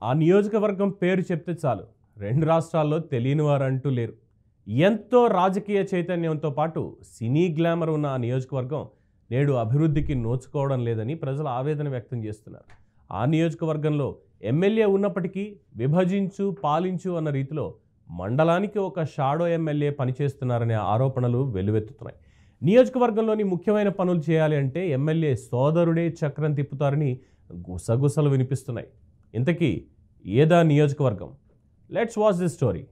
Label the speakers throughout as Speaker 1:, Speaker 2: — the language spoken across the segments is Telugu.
Speaker 1: ఆ నియోజకవర్గం పేరు చెప్తే చాలు రెండు రాష్ట్రాల్లో తెలియని వారంటూ లేరు. ఎంతో రాజకీయ చైతన్యంతో పాటు సినీ గ్లామర్ ఉన్న ఆ నియోజకవర్గం నేడు అభివృద్ధికి నోచుకోవడం లేదని ప్రజలు ఆవేదన వ్యక్తం చేస్తున్నారు. ఆ నియోజకవర్గంలో ఎమ్మెల్యే ఉన్నప్పటికీ విభజించు పాలించు అన్న రీతిలో మండలానికి ఒక షాడో ఎమ్మెల్యే పనిచేస్తున్నారనే ఆరోపణలు వెల్లువెత్తుతున్నాయి. నియోజకవర్గంలోని ముఖ్యమైన పనులు చేయాలి అంటే ఎమ్మెల్యే సోదరుడే చక్రం తిప్పుతారని గుసగుసలు వినిపిస్తున్నాయి. ఇంతకీ ఏదా నియోజకవర్గం? Let's watch this story.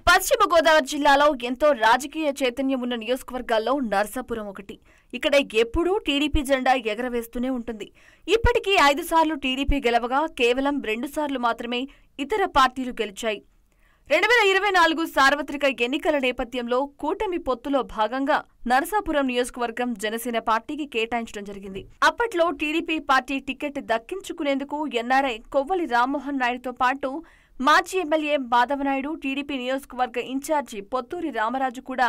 Speaker 2: పశ్చిమ గోదావరి జిల్లాలో ఎంతో రాజకీయ చైతన్యం ఉన్న నియోజకవర్గాల్లో నర్సాపురం ఒకటి. ఇక్కడ ఎప్పుడూ టీడీపీ జెండా ఎగరవేస్తూనే ఉంటుంది. ఇప్పటికీ 5 సార్లు టీడీపీ గెలవగా కేవలం 2 సార్లు మాత్రమే ఇతర పార్టీలు గెలిచాయి. 2024 సార్వత్రిక ఎన్నికల నేపథ్యంలో కూటమి పొత్తులో భాగంగా నరసాపురం నియోజకవర్గం జనసేన పార్టీకి కేటాయించడం జరిగింది. అప్పట్లో టీడీపీ పార్టీ టికెట్ దక్కించుకునేందుకు ఎన్ఆర్ఐ కొవ్వలి రామ్మోహన్ నాయుడుతో పాటు మాజీ ఎమ్మెల్యే మాధవనాయుడు, టీడీపీ నియోజకవర్గ ఇన్ఛార్జి పొత్తూరి రామరాజు కూడా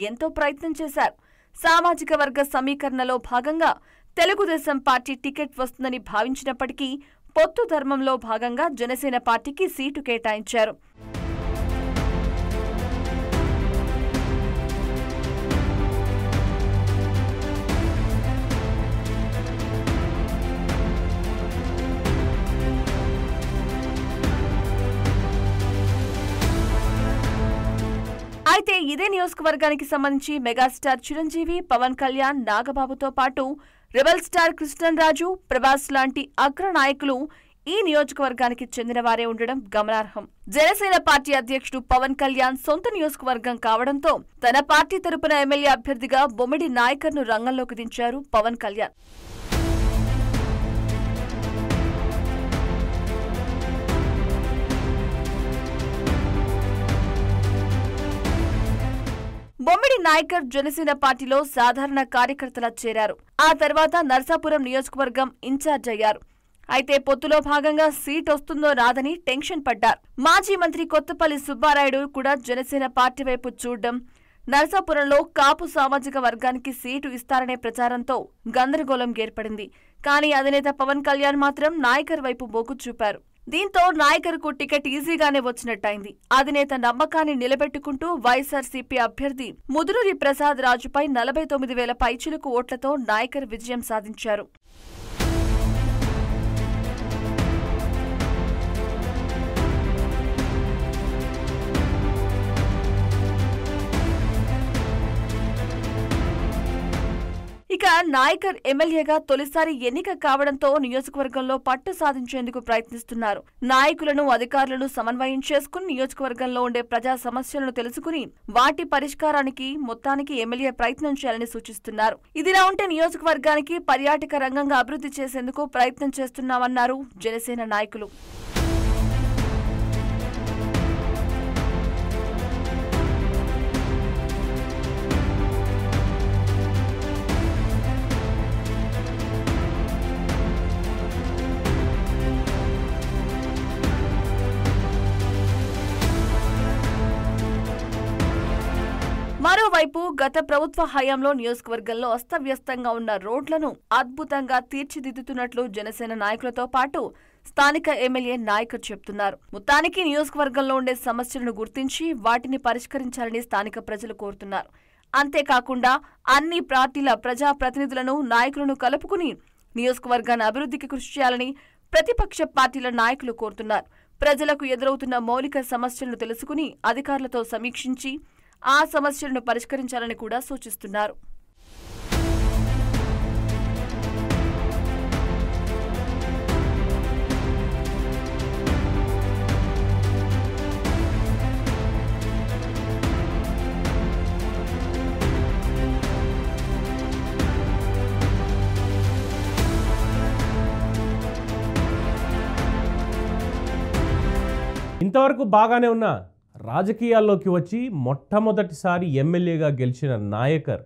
Speaker 2: ఎంతో ప్రయత్నం చేశారు. సామాజిక వర్గ సమీకరణలో భాగంగా తెలుగుదేశం పార్టీ టికెట్ వస్తుందని భావించినప్పటికీ పొత్తు ధర్మంలో భాగంగా జనసేన పార్టీకి సీటు కేటాయించారు. అయితే ఇదే నియోజకవర్గానికి సంబంధించి మెగాస్టార్ చిరంజీవి, పవన్ కళ్యాణ్, నాగబాబుతో పాటు రెబల్ స్టార్ కృష్ణరాజు, ప్రభాస్ లాంటి అగ్ర నాయకులు ఈ నియోజకవర్గానికి చెందిన వారే ఉండడం గమనార్హం. జనసేన పార్టీ అధ్యక్షుడు పవన్ కళ్యాణ్ సొంత నియోజకవర్గం కావడంతో తన పార్టీ తరపున ఎమ్మెల్యే అభ్యర్థిగా బొమ్మిడి నాయకర్ను రంగంలోకి దించారు పవన్ కళ్యాణ్. బొమ్మిడి నాయకర్ జనసేన పార్టీలో సాధారణ కార్యకర్తలా చేరారు. ఆ తర్వాత నర్సాపురం నియోజకవర్గం ఇన్ఛార్జ్ అయ్యారు. అయితే పొత్తులో భాగంగా సీట్ వస్తుందో రాదని టెన్షన్ పడ్డారు. మాజీ మంత్రి కొత్తపల్లి సుబ్బారాయుడు కూడా జనసేన పార్టీ వైపు చూడడం, నర్సాపురంలో కాపు సామాజిక వర్గానికి సీటు ఇస్తారనే ప్రచారంతో గందరగోళం ఏర్పడింది. కానీ అధినేత పవన్ కళ్యాణ్ మాత్రం నాయకర్ వైపు మొగ్గు చూపారు. దీంతో నాయకర్కు టికెట్ ఈజీగానే వచ్చినట్టయింది. అధినేత నమ్మకాన్ని నిలబెట్టుకుంటూ వైఎస్ఆర్సీపీ అభ్యర్థి ముదునూరి ప్రసాద్ రాజుపై 49,000 పైచిలుకు ఓట్లతో నాయకర్ విజయం సాధించారు. ఇక నాయకర్ ఎమ్మెల్యేగా తొలిసారి ఎన్నిక కావడంతో నియోజకవర్గంలో పట్టు సాధించేందుకు ప్రయత్నిస్తున్నారు. నాయకులను, అధికారులను సమన్వయం చేసుకుని నియోజకవర్గంలో ఉండే ప్రజా సమస్యలను తెలుసుకుని వాటి పరిష్కారానికి మొత్తానికి ఎమ్మెల్యే ప్రయత్నం చేయాలని సూచిస్తున్నారు. ఇదిలా ఉంటే నియోజకవర్గానికి పర్యాటక రంగంగా అభివృద్ధి చేసేందుకు ప్రయత్నం చేస్తున్నామన్నారు జనసేన నాయకులు. మరోవైపు గత ప్రభుత్వ హయాంలో నియోజకవర్గంలో అస్తవ్యస్తంగా ఉన్న రోడ్లను అద్భుతంగా తీర్చిదిద్దుతున్నట్లు జనసేన నాయకులతో పాటు స్థానిక ఎమ్మెల్యే నాయకర్ చెబుతున్నారు. మొత్తానికి నియోజకవర్గంలో ఉండే సమస్యలను గుర్తించి వాటిని పరిష్కరించాలని స్థానిక ప్రజలు కోరుతున్నారు. అంతేకాకుండా అన్ని పార్టీల ప్రజాప్రతినిధులను, నాయకులను కలుపుకుని నియోజకవర్గాన్ని అభివృద్ధికి కృషి చేయాలని ప్రతిపక్ష పార్టీల నాయకులు కోరుతున్నారు. ప్రజలకు ఎదురవుతున్న మౌలిక సమస్యలను తెలుసుకుని అధికారులతో సమీక్షించి ఆ సమస్యలను పరిష్కరించాలని కూడా సూచిస్తున్నారు.
Speaker 1: ఇంతవరకు బాగానే ఉన్న రాజకీయాల్లోకి వచ్చి మొట్టమొదటిసారి ఎమ్మెల్యేగా గెలిచిన నాయకర్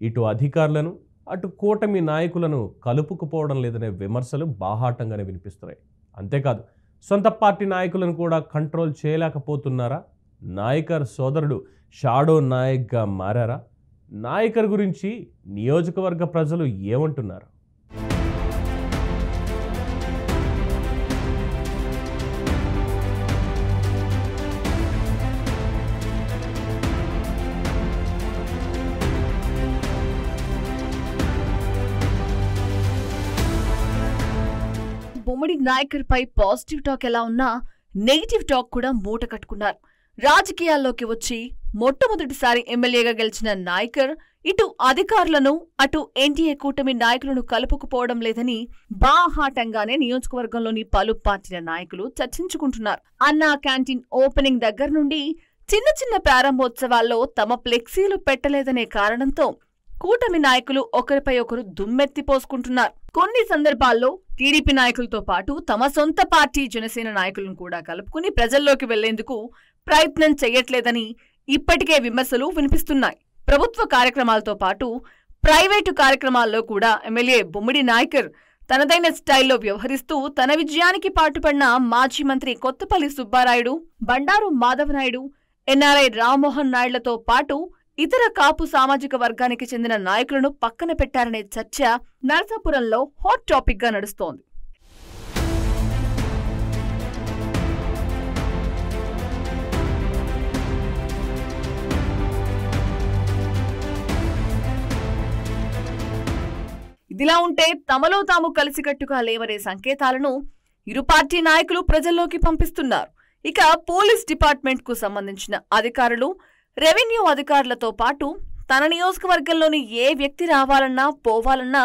Speaker 1: ఇటు అధికారులను అటు కూటమి నాయకులను కలుపుకుపోవడం లేదనే విమర్శలు బాహాటంగానే వినిపిస్తున్నాయి. అంతేకాదు సొంత పార్టీ నాయకులను కూడా కంట్రోల్ చేయలేకపోతున్నారా? నాయకర్ సోదరుడు షాడో నాయక్గా మారారా? నాయకర్ గురించి నియోజకవర్గ ప్రజలు ఏమంటున్నారు?
Speaker 2: బొమ్మడి నాయకర్ పై పాజిటివ్ టాక్ ఎలా ఉన్నా నెగిటివ్ టాక్ కూడా మూట కట్టుకున్నారు. రాజకీయాల్లోకి వచ్చి మొట్టమొదటిసారి ఎమ్మెల్యేగా గెలిచిన నాయకర్ ఇటు అధికారులను అటు ఎన్డీఏ కూటమి నాయకులను కలుపుకుపోవడం లేదని బాహాటంగానే నియోజకవర్గంలోని పలు పార్టీల నాయకులు చర్చించుకుంటున్నారు. అన్నా క్యాంటీన్ ఓపెనింగ్ దగ్గర నుండి చిన్న చిన్న ప్రారంభోత్సవాల్లో తమ ఫ్లెక్సీలు పెట్టలేదనే కారణంతో కూటమి నాయకులు ఒకరిపై ఒకరు దుమ్మెత్తిపోసుకుంటున్నారు. కొన్ని సందర్భాల్లో టీడీపీ నాయకులతో పాటు తమ సొంత పార్టీ జనసేన నాయకులను కూడా కలుపుకుని ప్రజల్లోకి వెళ్లేందుకు ప్రయత్నం చేయట్లేదని ఇప్పటికే విమర్శలు వినిపిస్తున్నాయి. ప్రభుత్వ కార్యక్రమాలతో పాటు ప్రైవేటు కార్యక్రమాల్లో కూడా ఎమ్మెల్యే బొమ్మిడి నాయకర్ తనదైన స్టైల్లో వ్యవహరిస్తూ తన విజయానికి పాటుపడిన మాజీ మంత్రి కొత్తపల్లి సుబ్బారాయుడు, బండారు మాధవనాయుడు, ఎన్ఆర్ఐ రామ్మోహన్ నాయుడులతో పాటు ఇతర కాపు సామాజిక వర్గానికి చెందిన నాయకులను పక్కన పెట్టారనే చర్చ నరసాపురంలో హాట్ టాపిక్ గా నడుస్తోంది. ఇదిలా ఉంటే తమలో తాము కలిసికట్టుగా లేవనే సంకేతాలను ఇరు పార్టీ నాయకులు ప్రజల్లోకి పంపిస్తున్నారు. ఇక పోలీస్ డిపార్ట్మెంట్ కు సంబంధించిన అధికారులు, రెవెన్యూ అధికారులతో పాటు తన నియోజకవర్గంలోని ఏ వ్యక్తి రావాలన్నా పోవాలన్నా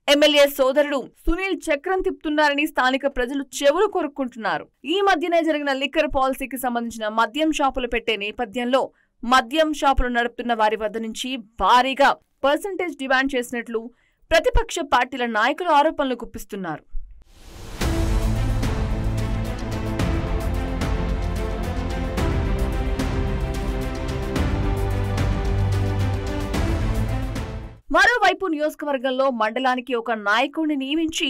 Speaker 2: ఎమ్మెల్యే సోదరుడు సునీల్ చక్రం తిప్పుతున్నారని స్థానిక ప్రజలు చెవులు కొరుక్కుంటున్నారు. ఈ మధ్యనే జరిగిన లిక్కర్ పాలసీకి సంబంధించిన మద్యం షాపులు పెట్టే నేపథ్యంలో మద్యం షాపులు నడుపుతున్న వారి వద్ద నుంచి భారీగా పర్సంటేజ్ డిమాండ్ చేసినట్లు ప్రతిపక్ష పార్టీల నాయకులు ఆరోపణలు గుప్పిస్తున్నారు. మరోవైపు నియోజకవర్గంలో మండలానికి ఒక నాయకుడిని నియమించి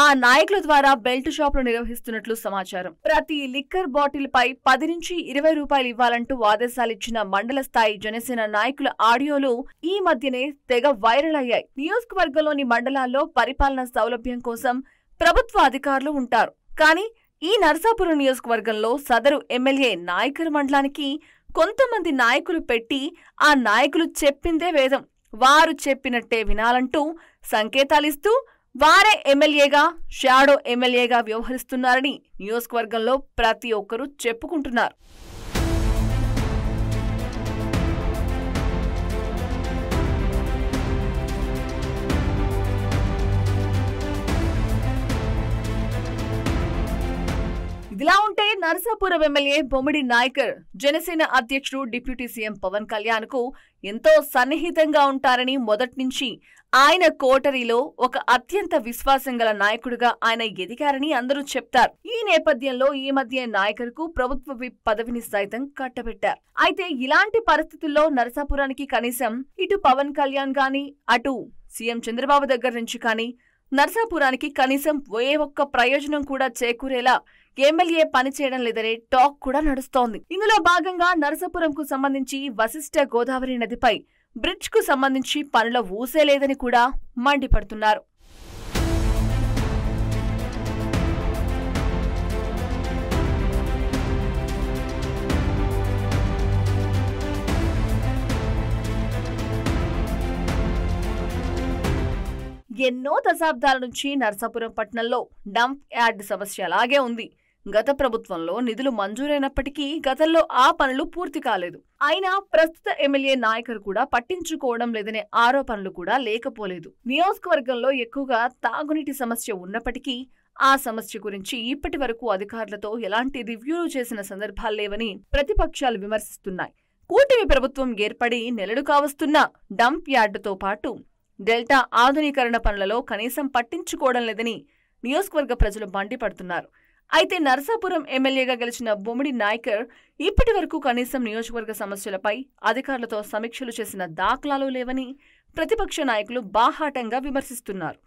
Speaker 2: ఆ నాయకుల ద్వారా బెల్ట్ షాపులు నిర్వహిస్తున్నట్లు సమాచారం. ప్రతి లిక్కర్ బాటిల్ పై 10 నుంచి 20 రూపాయలు ఇవ్వాలంటూ ఆదేశాలిచ్చిన మండల స్థాయి జనసేన నాయకుల ఆడియోలు ఈ మధ్యనే తెగ వైరల్ అయ్యాయి. నియోజకవర్గంలోని మండలాల్లో పరిపాలన సౌలభ్యం కోసం ప్రభుత్వ అధికారులు ఉంటారు. కానీ ఈ నరసాపురం నియోజకవర్గంలో సదరు ఎమ్మెల్యే నాయకర్ మండలానికి కొంతమంది నాయకులు పెట్టి ఆ నాయకులు చెప్పిందే వేదం, వారు చెప్పినట్టే వినాలంటూ సంకేతాలిస్తూ వారే ఎమ్మెల్యేగా, షాడో ఎమ్మెల్యేగా వ్యవహరిస్తున్నారని నియోజకవర్గంలో ప్రతి ఒక్కరూ చెప్పుకుంటున్నారు. ఇదిలా ఉంటే నరసాపురం ఎమ్మెల్యే బొమ్మిడి నాయకర్ జనసేన అధ్యక్షుడు డిప్యూటీ సీఎం పవన్ కళ్యాణ్ కు ఎంతో సన్నిహితంగా ఉంటారని, మొదటి నుంచి ఆయన కోటరీలో ఒక అత్యంత విశ్వాసం గల నాయకుడిగా ఆయన ఎదిగారని అందరూ చెప్తారు. ఈ నేపథ్యంలో ఈ మధ్య నాయకర్ కు ప్రభుత్వ విప్ పదవిని సైతం కట్టబెట్టారు. అయితే ఇలాంటి పరిస్థితుల్లో నరసాపురానికి కనీసం ఇటు పవన్ కళ్యాణ్ గాని అటు సీఎం చంద్రబాబు దగ్గర నుంచి కానీ నరసాపురానికి కనీసం ఏ ఒక్క ప్రయోజనం కూడా చేకూరేలా ఎమ్మెల్యే పనిచేయడం లేదనే టాక్ కూడా నడుస్తోంది. ఇందులో భాగంగా నరసాపురంకు సంబంధించి వశిష్ఠ గోదావరి నదిపై బ్రిడ్జ్ కు సంబంధించి పనుల ఊసే లేదని కూడా మండిపడుతున్నారు. ఎన్నో దశాబ్దాల నుంచి నరసాపురం పట్టణంలో డంప్ యార్డ్ సమస్య అలాగే ఉంది. గత ప్రభుత్వంలో నిధులు మంజూరైనప్పటికీ గతంలో ఆ పనులు పూర్తి కాలేదు. అయినా ప్రస్తుత ఎమ్మెల్యే నాయకర్ కూడా పట్టించుకోవడం లేదనే ఆరోపణలు కూడా లేకపోలేదు. నియోజకవర్గంలో ఎక్కువగా తాగునీటి సమస్య ఉన్నప్పటికీ ఆ సమస్య గురించి ఇప్పటి వరకు అధికారులతో ఎలాంటి రివ్యూలు చేసిన సందర్భాలు లేవని ప్రతిపక్షాలు విమర్శిస్తున్నాయి. కూటమి ప్రభుత్వం ఏర్పడి నెలలు కావస్తున్న డంప్ యార్డుతో పాటు డెల్టా ఆధునీకరణ పనులలో కనీసం పట్టించుకోవడం లేదని నియోజకవర్గ ప్రజలు మండిపడుతున్నారు. అయితే నరసాపురం ఎమ్మెల్యేగా గెలిచిన బొమ్మిడి నాయకర్ ఇప్పటి వరకు కనీసం నియోజకవర్గ సమస్యలపై అధికారులతో సమీక్షలు చేసిన దాఖలాలు లేవని ప్రతిపక్ష నాయకులు బాహాటంగా విమర్శిస్తున్నారు.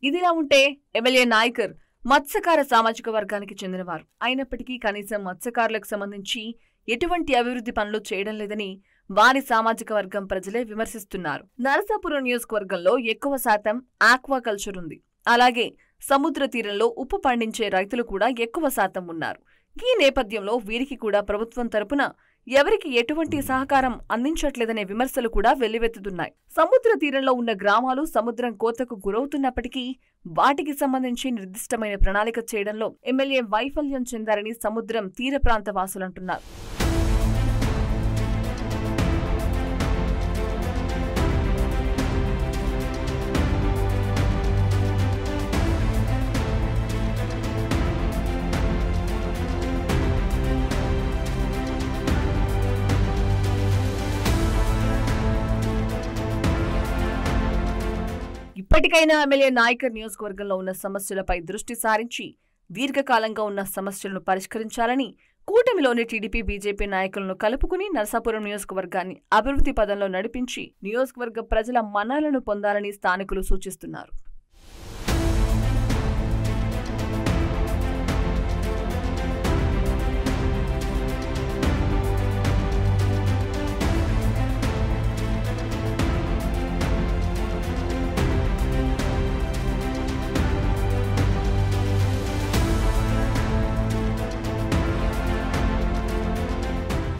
Speaker 2: ఇదిలా ఉంటే ఎమ్మెల్యే నాయకర్ మత్స్యకార సామాజిక వర్గానికి చెందినవారు అయినప్పటికీ కనీసం మత్స్యకారులకు సంబంధించి ఎటువంటి అభివృద్ధి పనులు చేయడం లేదని వారి సామాజిక వర్గం ప్రజలే విమర్శిస్తున్నారు. నరసాపురం నియోజకవర్గంలో ఎక్కువ శాతం ఆక్వాకల్చర్ ఉంది. అలాగే సముద్ర తీరంలో ఉప్పు పండించే రైతులు కూడా ఎక్కువ శాతం ఉన్నారు. ఈ నేపథ్యంలో వీరికి కూడా ప్రభుత్వం తరపున ఎవరికి ఎటువంటి సహకారం అందించట్లేదనే విమర్శలు కూడా వెల్లువెత్తుతున్నాయి. సముద్ర తీరంలో ఉన్న గ్రామాలు సముద్రం కోతకు గురవుతున్నప్పటికీ వాటికి సంబంధించి నిర్దిష్టమైన ప్రణాళిక చేయడంలో ఎమ్మెల్యే వైఫల్యం చెందారని సముద్రం తీర ప్రాంత వాసులంటున్నారు. ఇప్పటికైనా ఎమ్మెల్యే నాయకర్ నియోజకవర్గంలో ఉన్న సమస్యలపై దృష్టి సారించి దీర్ఘకాలంగా ఉన్న సమస్యలను పరిష్కరించాలని కూటమిలోని టీడీపీ బీజేపీ నాయకులను కలుపుకుని నరసాపురం నియోజకవర్గాన్ని అభివృద్ధి పదంలో నడిపించి నియోజకవర్గ ప్రజల మన్ననలను పొందాలని స్థానికులు సూచిస్తున్నారు.